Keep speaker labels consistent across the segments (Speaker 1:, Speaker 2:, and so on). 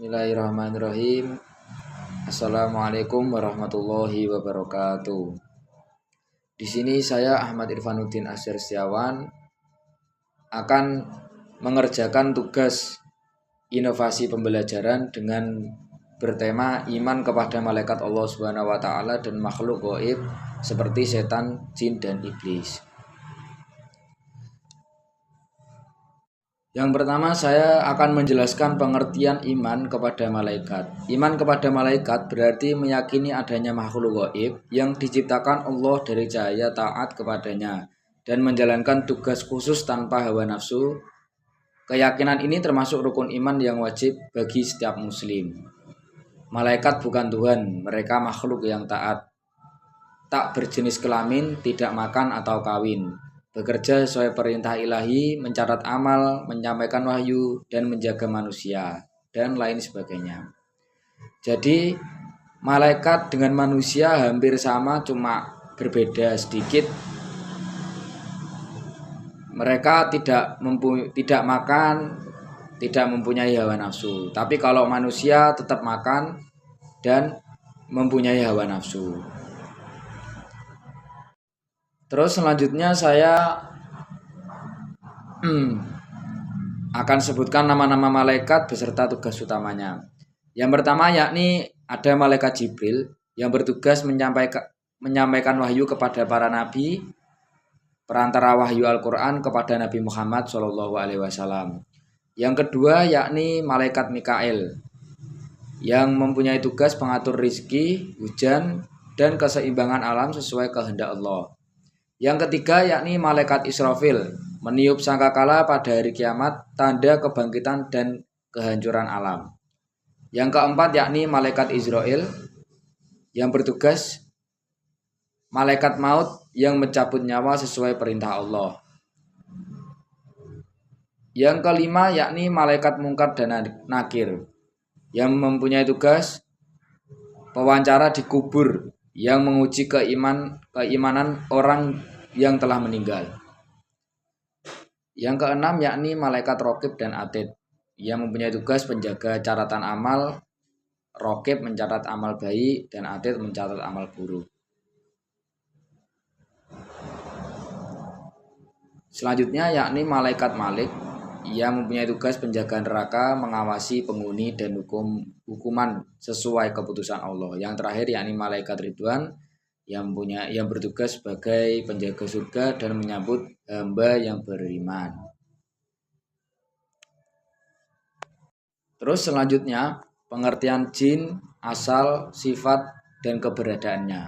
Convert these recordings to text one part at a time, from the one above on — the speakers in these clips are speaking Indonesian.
Speaker 1: Bismillahirrahmanirrahim. Assalamualaikum warahmatullahi wabarakatuh. Di sini saya Ahmad Irfanuddin Asyir Setiawan akan mengerjakan tugas inovasi pembelajaran dengan bertema iman kepada malaikat Allah Subhanahu wa taala dan makhluk gaib seperti setan, jin dan iblis. Yang pertama saya akan menjelaskan pengertian iman kepada malaikat. Iman kepada malaikat berarti meyakini adanya makhluk gaib yang diciptakan Allah dari cahaya taat kepadanya dan menjalankan tugas khusus tanpa hawa nafsu. Keyakinan ini termasuk rukun iman yang wajib bagi setiap muslim. Malaikat bukan Tuhan, mereka makhluk yang taat, tak berjenis kelamin, tidak makan atau kawin, bekerja sesuai perintah ilahi, mencatat amal, menyampaikan wahyu, dan menjaga manusia, dan lain sebagainya. Jadi malaikat dengan manusia hampir sama, cuma berbeda sedikit. Mereka tidak makan, tidak mempunyai hawa nafsu. Tapi kalau manusia tetap makan dan mempunyai hawa nafsu. Terus selanjutnya saya akan sebutkan nama-nama malaikat beserta tugas utamanya. Yang pertama yakni ada malaikat Jibril yang bertugas menyampaikan wahyu kepada para nabi, perantara wahyu Al-Quran kepada Nabi Muhammad SAW. Yang kedua yakni malaikat Mikail yang mempunyai tugas pengatur rizki, hujan, dan keseimbangan alam sesuai kehendak Allah. Yang ketiga yakni malaikat Israfil, meniup sangkakala pada hari kiamat, tanda kebangkitan dan kehancuran alam. Yang keempat yakni malaikat Israel yang bertugas malaikat maut yang mencabut nyawa sesuai perintah Allah. Yang kelima yakni malaikat Mungkar dan Nakir yang mempunyai tugas pewawancara di kubur yang menguji keimanan orang yang telah meninggal. Yang keenam yakni malaikat Raqib dan Atid yang mempunyai tugas penjaga catatan amal. Raqib mencatat amal baik dan Atid mencatat amal buruk. Selanjutnya yakni malaikat Malik yang mempunyai tugas penjaga neraka, mengawasi penghuni dan hukuman sesuai keputusan Allah. Yang terakhir yakni malaikat Ridwan yang bertugas sebagai penjaga surga dan menyambut hamba yang beriman. Terus selanjutnya pengertian jin, asal, sifat, dan keberadaannya.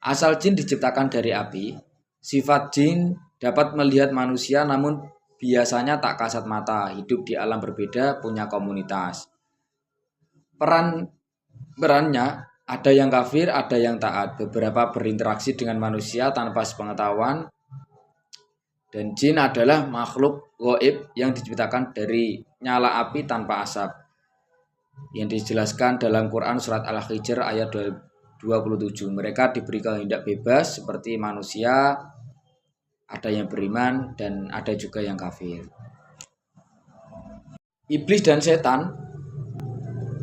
Speaker 1: Asal jin diciptakan dari api. Sifat jin dapat melihat manusia namun biasanya tak kasat mata, hidup di alam berbeda, punya komunitas. Perannya ada yang kafir, ada yang taat. Beberapa berinteraksi dengan manusia tanpa sepengetahuan. Dan jin adalah makhluk gaib yang diciptakan dari nyala api tanpa asap. Yang dijelaskan dalam Quran surat Al-Hijr ayat 27. Mereka diberi kehendak bebas seperti manusia, ada yang beriman dan ada juga yang kafir. Iblis dan setan.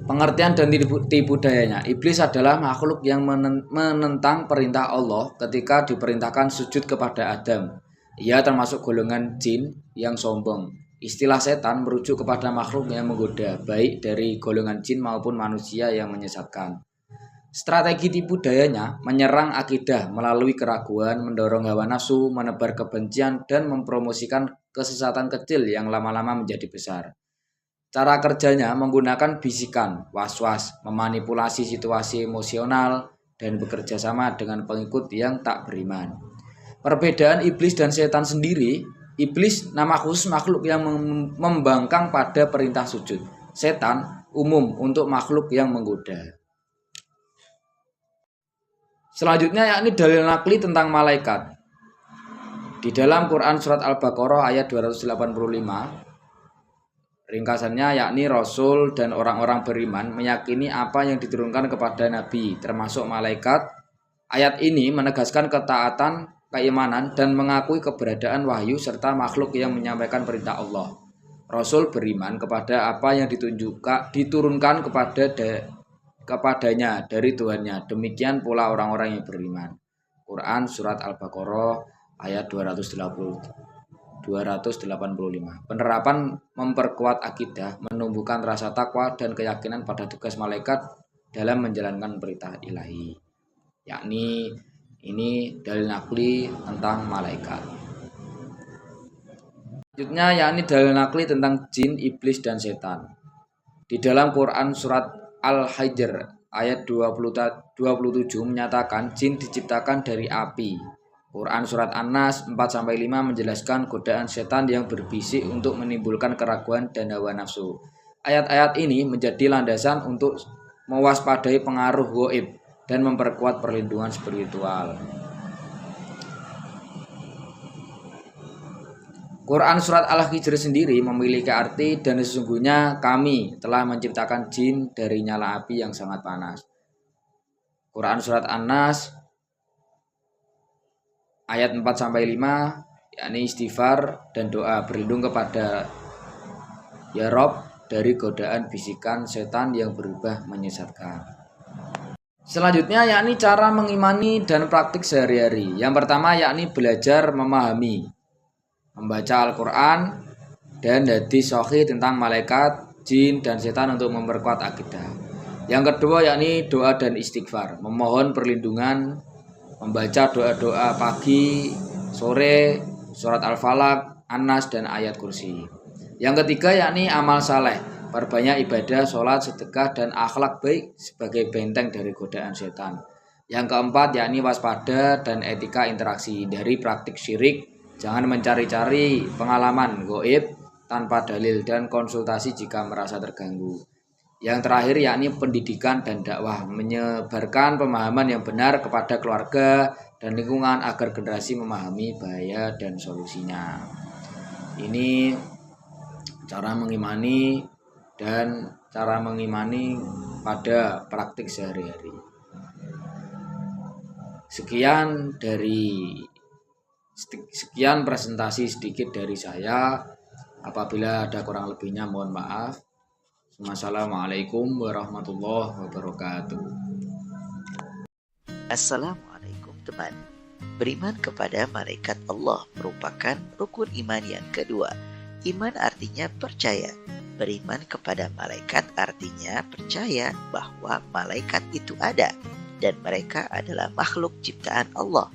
Speaker 1: Pengertian dan tipu dayanya. Iblis adalah makhluk yang menentang perintah Allah ketika diperintahkan sujud kepada Adam. Ia termasuk golongan jin yang sombong. Istilah setan merujuk kepada makhluk yang menggoda, baik dari golongan jin maupun manusia yang menyesatkan. Strategi tipu dayanya menyerang akidah melalui keraguan, mendorong hawa nafsu, menebar kebencian, dan mempromosikan kesesatan kecil yang lama-lama menjadi besar. Cara kerjanya menggunakan bisikan, was-was, memanipulasi situasi emosional, dan bekerja sama dengan pengikut yang tak beriman. Perbedaan iblis dan setan sendiri, iblis nama khusus makhluk yang membangkang pada perintah sujud. Setan umum untuk makhluk yang menggoda. Selanjutnya yakni dalil nakli tentang malaikat. Di dalam Quran surat Al-Baqarah ayat 285, ringkasannya yakni Rasul dan orang-orang beriman meyakini apa yang diturunkan kepada Nabi, termasuk malaikat. Ayat ini menegaskan ketaatan, keimanan, dan mengakui keberadaan wahyu serta makhluk yang menyampaikan perintah Allah. Rasul beriman kepada apa yang diturunkan kepadanya dari Tuhannya. Demikian pula orang-orang yang beriman. Quran Surat Al-Baqarah ayat 285. Penerapan memperkuat akidah, menumbuhkan rasa takwa dan keyakinan pada tugas malaikat dalam menjalankan perintah ilahi. Yakni ini dalil nakli tentang malaikat. Selanjutnya yakni dalil nakli tentang jin, iblis, dan setan. Di dalam Quran Surat Al-Hijr ayat 27 menyatakan jin diciptakan dari api. Quran Surat An-Nas 4-5 menjelaskan godaan setan yang berbisik untuk menimbulkan keraguan dan hawa nafsu. Ayat-ayat ini menjadi landasan untuk mewaspadai pengaruh gaib dan memperkuat perlindungan spiritual. Quran Surat Al-Hijr sendiri memiliki arti dan sesungguhnya kami telah menciptakan jin dari nyala api yang sangat panas. Quran Surat An-Nas ayat 4-5 yakni istighfar dan doa berlindung kepada ya Rob dari godaan bisikan setan yang berubah menyesatkan. Selanjutnya yakni cara mengimani dan praktik sehari-hari. Yang pertama yakni belajar memahami, membaca Al-Quran dan hadis sahih tentang malaikat, jin, dan setan untuk memperkuat akidah. Yang kedua yakni doa dan istighfar, memohon perlindungan, membaca doa-doa pagi, sore, surat Al-Falaq, An-Nas, dan ayat kursi. Yang ketiga yakni amal saleh, perbanyak ibadah, sholat, sedekah, dan akhlak baik sebagai benteng dari godaan setan. Yang keempat yakni waspada dan etika interaksi, dari praktik syirik. Jangan mencari-cari pengalaman gaib tanpa dalil dan konsultasi jika merasa terganggu. Yang terakhir yakni pendidikan dan dakwah, menyebarkan pemahaman yang benar kepada keluarga dan lingkungan agar generasi memahami bahaya dan solusinya. Ini cara mengimani dan cara mengimani pada praktik sehari-hari. Sekian presentasi sedikit dari saya. Apabila ada kurang lebihnya mohon maaf. Wassalamualaikum warahmatullahi wabarakatuh.
Speaker 2: Assalamualaikum teman. Beriman kepada malaikat Allah merupakan rukun iman yang kedua. Iman artinya percaya. Beriman kepada malaikat artinya percaya bahwa malaikat itu ada dan mereka adalah makhluk ciptaan Allah.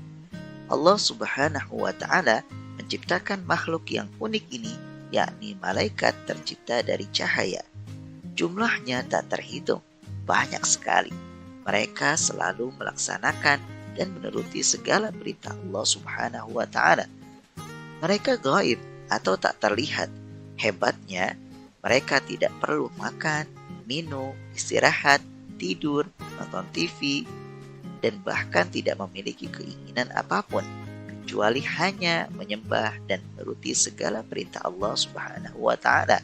Speaker 2: Allah Subhanahu wa Ta'ala menciptakan makhluk yang unik ini, yakni malaikat tercipta dari cahaya. Jumlahnya tak terhitung, banyak sekali. Mereka selalu melaksanakan dan menuruti segala perintah Allah Subhanahu wa Ta'ala. Mereka gaib atau tak terlihat. Hebatnya, mereka tidak perlu makan, minum, istirahat, tidur, nonton TV, dan bahkan tidak memiliki keinginan apapun kecuali hanya menyembah dan menuruti segala perintah Allah Subhanahu wa Ta'ala.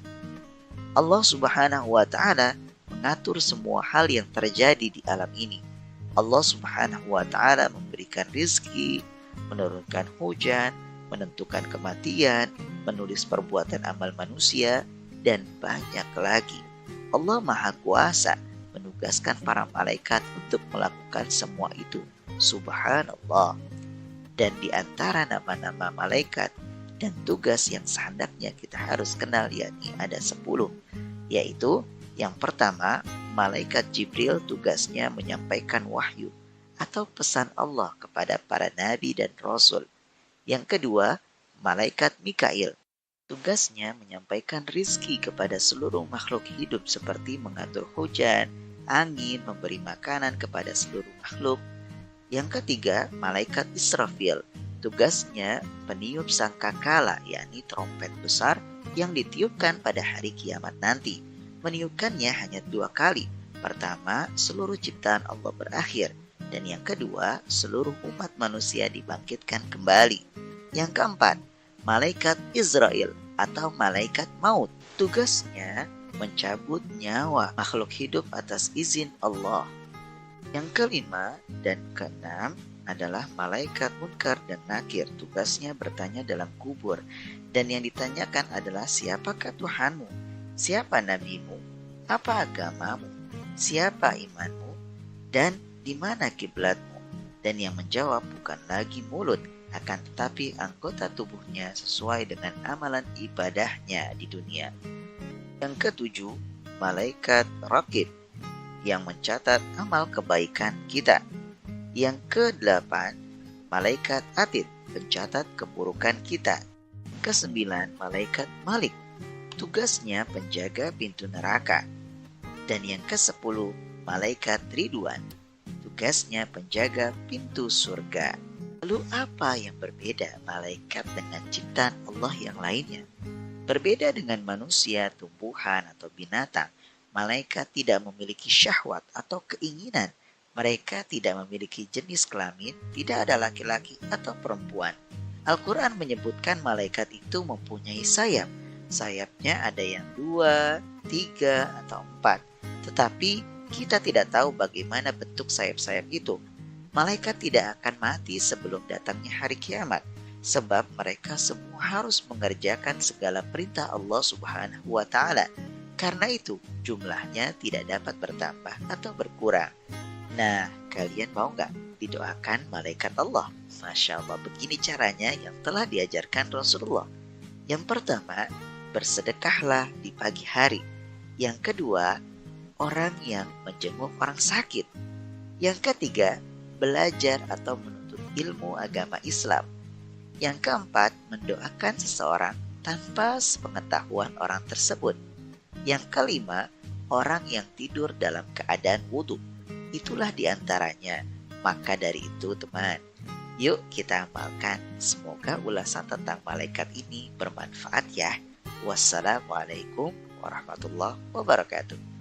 Speaker 2: Allah Subhanahu wa Ta'ala mengatur semua hal yang terjadi di alam ini. Allah Subhanahu wa Ta'ala memberikan rizki, menurunkan hujan, menentukan kematian, menulis perbuatan amal manusia, dan banyak lagi. Allah Maha Kuasa menugaskan para malaikat untuk melakukan semua itu. Subhanallah. Dan di antara nama-nama malaikat dan tugas yang sehendaknya kita harus kenal yakni ada 10. Yaitu yang pertama, malaikat Jibril tugasnya menyampaikan wahyu atau pesan Allah kepada para nabi dan rasul. Yang kedua, malaikat Mikail. Tugasnya menyampaikan rizki kepada seluruh makhluk hidup seperti mengatur hujan, angin, memberi makanan kepada seluruh makhluk. Yang ketiga, malaikat Israfil. Tugasnya peniup sangkakala, yakni trompet besar yang ditiupkan pada hari kiamat nanti. Meniupkannya hanya 2 kali. Pertama, seluruh ciptaan Allah berakhir. Dan yang kedua, seluruh umat manusia dibangkitkan kembali. Yang keempat, malaikat Israel atau malaikat maut. Tugasnya mencabut nyawa makhluk hidup atas izin Allah. Yang kelima dan keenam adalah malaikat Munkar dan Nakir. Tugasnya bertanya dalam kubur. Dan yang ditanyakan adalah siapakah Tuhanmu? Siapa nabimu? Apa agamamu? Siapa imanmu? Dan di mana kiblatmu? Dan yang menjawab bukan lagi mulut, akan tetapi anggota tubuhnya sesuai dengan amalan ibadahnya di dunia. Yang ketujuh, malaikat Raqib yang mencatat amal kebaikan kita. Yang kedelapan, malaikat Atid pencatat keburukan kita. Kesembilan, malaikat Malik, tugasnya penjaga pintu neraka. Dan yang kesepuluh, malaikat Ridwan, tugasnya penjaga pintu surga. Lalu apa yang berbeda malaikat dengan ciptaan Allah yang lainnya? Berbeda dengan manusia, tumbuhan, atau binatang, malaikat tidak memiliki syahwat atau keinginan. Mereka tidak memiliki jenis kelamin, tidak ada laki-laki atau perempuan. Al-Quran menyebutkan malaikat itu mempunyai sayap. Sayapnya ada yang 2, 3, atau 4. Tetapi kita tidak tahu bagaimana bentuk sayap-sayap itu. Malaikat tidak akan mati sebelum datangnya hari kiamat, sebab mereka semua harus mengerjakan segala perintah Allah Subhanahu wa Ta'ala. Karena itu, jumlahnya tidak dapat bertambah atau berkurang. Nah, kalian mau nggak didoakan malaikat Allah? Masya Allah, begini caranya yang telah diajarkan Rasulullah. Yang pertama, bersedekahlah di pagi hari. Yang kedua, orang yang menjenguk orang sakit. Yang ketiga, belajar atau menuntut ilmu agama Islam. Yang keempat, mendoakan seseorang tanpa sepengetahuan orang tersebut. Yang kelima, orang yang tidur dalam keadaan wudhu. Itulah diantaranya. Maka dari itu teman, yuk kita amalkan. Semoga ulasan tentang malaikat ini bermanfaat ya. Wassalamualaikum warahmatullahi wabarakatuh.